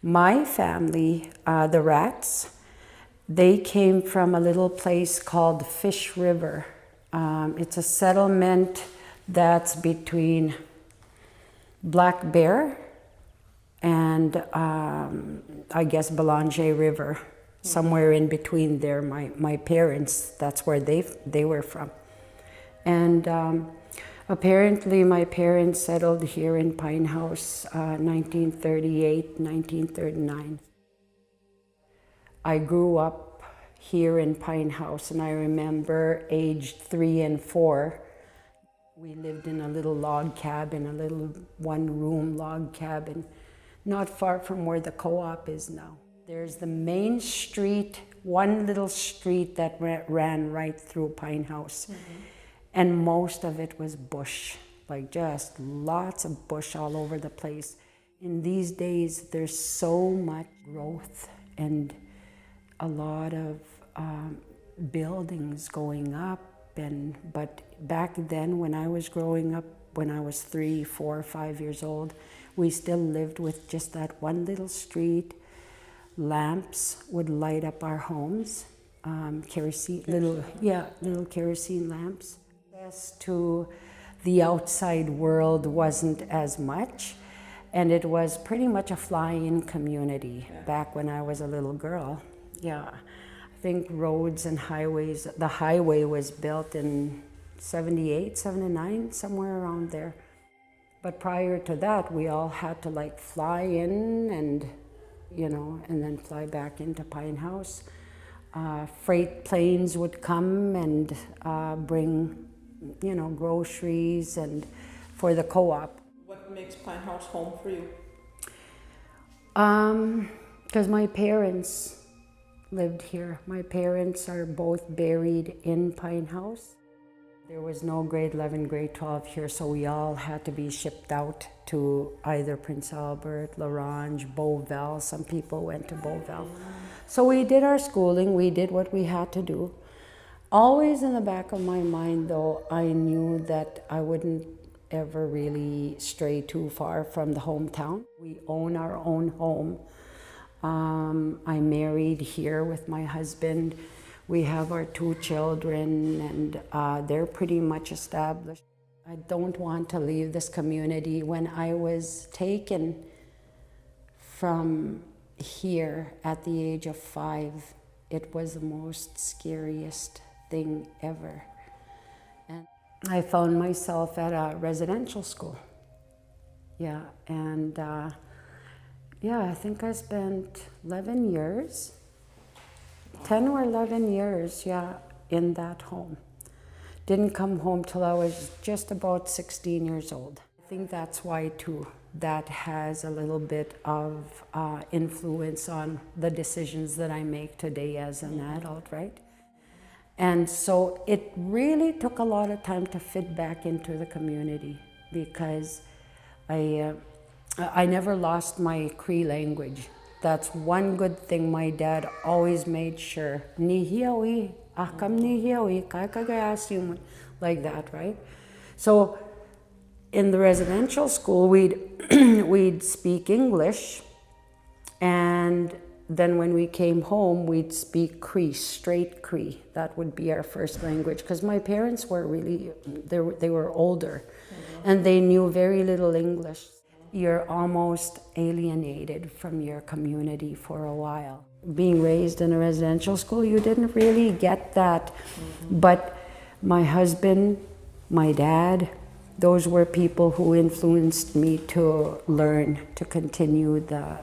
My family, the Ratts, they came from a little place called Fish River. It's a settlement that's between Black Bear and I guess Belanger River, somewhere in between there. My parents, that's where they were from. And apparently my parents settled here in Pinehouse, 1938, 1939. I grew up here in Pinehouse, and I remember aged 3 and 4, we lived in a little log cabin, a little one-room log cabin, not far from where the co-op is now. There's the main street, one little street that ran right through Pinehouse. And most of it was bush, like just lots of bush all over the place. In these days, there's so much growth and a lot of buildings going up. But back then, when I was growing up, when I was 3, 4, 5 years old, we still lived with just that one little street. Lamps would light up our homes, little kerosene lamps. Access to the outside world wasn't as much, and it was pretty much a fly-in community back when I was a little girl. Yeah, I think roads and highways, the highway was built in 78, 79, somewhere around there. But prior to that, we all had to like fly in and, and then fly back into Pinehouse. Freight planes would come and bring groceries and for the co-op. What makes Pinehouse home for you? Because my parents lived here. My parents are both buried in Pinehouse. There was no grade 11, grade 12 here, so we all had to be shipped out to either Prince Albert, Larange, Beauville. Some people went to Beauville. So we did our schooling, we did what we had to do. Always in the back of my mind, though, I knew that I wouldn't ever really stray too far from the hometown. We own our own home. I married here with my husband. We have our 2 children, and they're pretty much established. I don't want to leave this community. When I was taken from here at the age of 5, it was the most scariest thing ever. And I found myself at a residential school. Yeah, and I think I spent 11 years, 10 or 11 years, in that home. Didn't come home till I was just about 16 years old. I think that's why too, that has a little bit of influence on the decisions that I make today as an adult, right? And so it really took a lot of time to fit back into the community, because I never lost my Cree language. That's one good thing my dad always made sure. Like that, right? So in the residential school, we'd speak English, and then when we came home, we'd speak Cree, straight Cree. That would be our first language, because my parents were really, they were older, and they knew very little English. You're almost alienated from your community for a while. Being raised in a residential school, you didn't really get that. But my husband, my dad, those were people who influenced me to learn, to continue the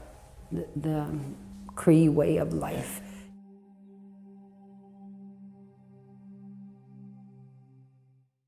Cree way of life.